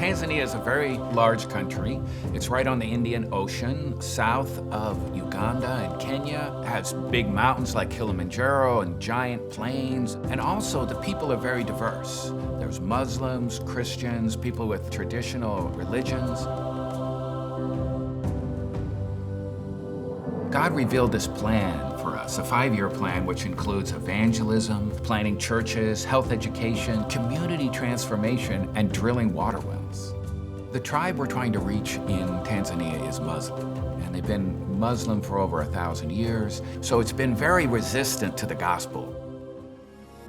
Tanzania is a very large country. It's right on the Indian Ocean, south of Uganda and Kenya. It has big mountains like Kilimanjaro and giant plains. And also the people are very diverse. There's Muslims, Christians, people with traditional religions. God revealed this plan for us, a 5-year plan which includes evangelism, planting churches, health education, community transformation, and drilling water wells. The tribe we're trying to reach in Tanzania is Muslim, and they've been Muslim for over 1,000 years, so it's been very resistant to the gospel.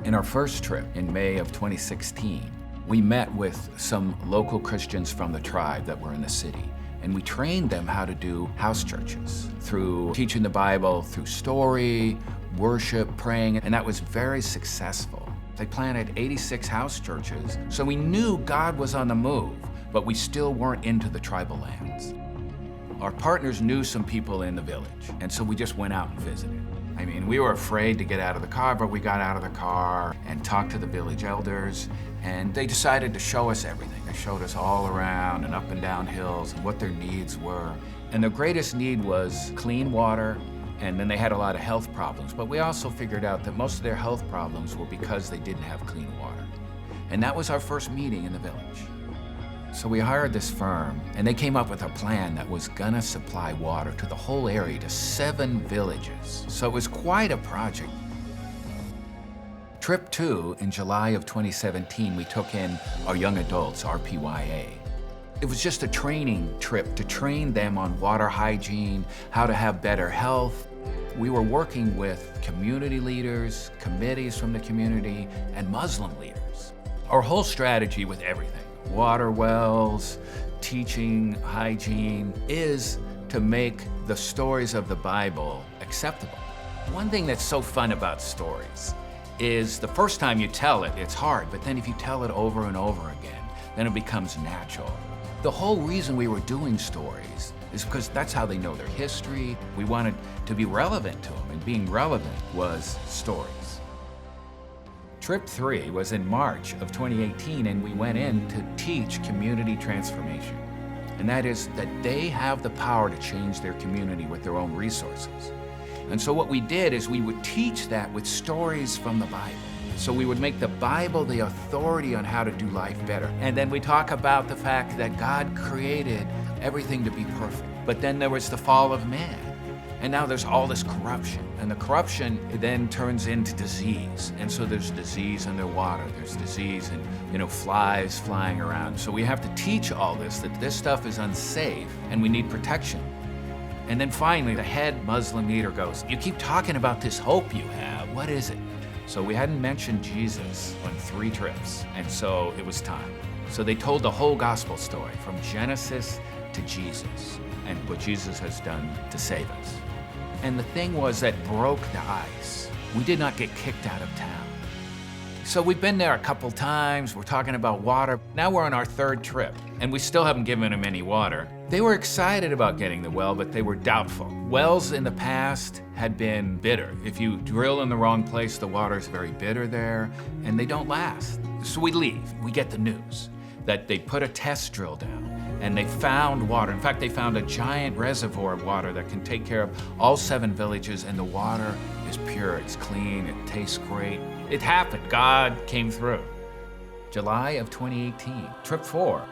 In our first trip in May of 2016, we met with some local Christians from the tribe that were in the city. And we trained them how to do house churches through teaching the Bible, through story, worship, praying, and that was very successful. They planted 86 house churches, so we knew God was on the move, but we still weren't into the tribal lands. Our partners knew some people in the village, and so we just went out and visited. I mean, we were afraid to get out of the car, but we got out of the car and talked to the village elders, and they decided to show us everything. They showed us all around and up and down hills and what their needs were. And the greatest need was clean water, and then they had a lot of health problems. But we also figured out that most of their health problems were because they didn't have clean water. And that was our first meeting in the village. So we hired this firm, and they came up with a plan that was gonna supply water to the whole area, to 7 villages. So it was quite a project. Trip 2, in July of 2017, we took in our young adults, RPYA. It was just a training trip to train them on water hygiene, how to have better health. We were working with community leaders, committees from the community, and Muslim leaders. Our whole strategy with everything, water wells, teaching, hygiene, is to make the stories of the Bible acceptable. One thing that's so fun about stories is the first time you tell it, it's hard, but then if you tell it over and over again, then it becomes natural. The whole reason we were doing stories is because that's how they know their history. We wanted to be relevant to them, and being relevant was stories. Trip 3 was in March of 2018, and we went in to teach community transformation. And that is that they have the power to change their community with their own resources. And so what we did is we would teach that with stories from the Bible. So we would make the Bible the authority on how to do life better. And then we talk about the fact that God created everything to be perfect. But then there was the fall of man. And now there's all this corruption. And the corruption then turns into disease. And so there's disease in their water. There's disease and, flies flying around. So we have to teach all this, that this stuff is unsafe and we need protection. And then finally, the head Muslim leader goes, "You keep talking about this hope you have. What is it?" So we hadn't mentioned Jesus on 3 trips, and so it was time. So they told the whole gospel story from Genesis to Jesus and what Jesus has done to save us. And the thing was that broke the ice. We did not get kicked out of town. So we've been there a couple times, we're talking about water. Now we're on our 3rd trip, and we still haven't given them any water. They were excited about getting the well, but they were doubtful. Wells in the past had been bitter. If you drill in the wrong place, the water is very bitter there, and they don't last. So we leave. We get the news that they put a test drill down, and they found water. In fact, they found a giant reservoir of water that can take care of all 7 villages, and the water is pure, it's clean, it tastes great. It happened. God came through. July of 2018, trip 4.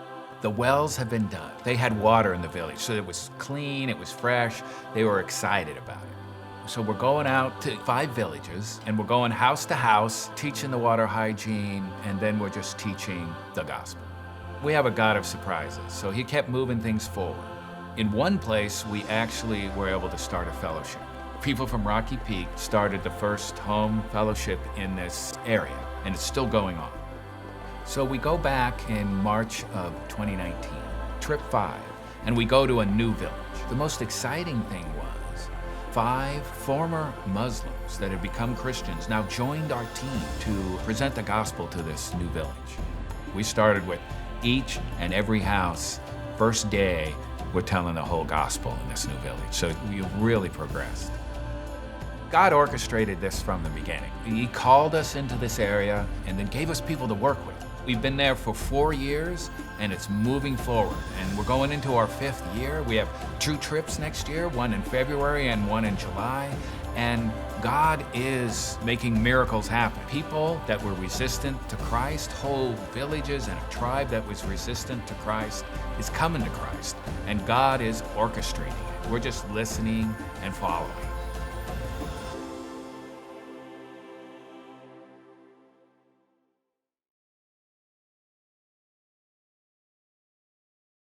The wells have been done. They had water in the village, so it was clean, it was fresh. They were excited about it. So we're going out to 5 villages, and we're going house to house, teaching the water hygiene, and then we're just teaching the gospel. We have a God of surprises, so he kept moving things forward. In one place, we actually were able to start a fellowship. People from Rocky Peak started the first home fellowship in this area, and it's still going on. So we go back in March of 2019, trip 5, and we go to a new village. The most exciting thing was 5 former Muslims that had become Christians now joined our team to present the gospel to this new village. We started with each and every house. First day, we're telling the whole gospel in this new village. So we really progressed. God orchestrated this from the beginning. He called us into this area and then gave us people to work with. We've been there for 4 years, and it's moving forward. And we're going into our 5th year. We have 2 trips next year, one in February and one in July. And God is making miracles happen. People that were resistant to Christ, whole villages and a tribe that was resistant to Christ is coming to Christ. And God is orchestrating it. We're just listening and following.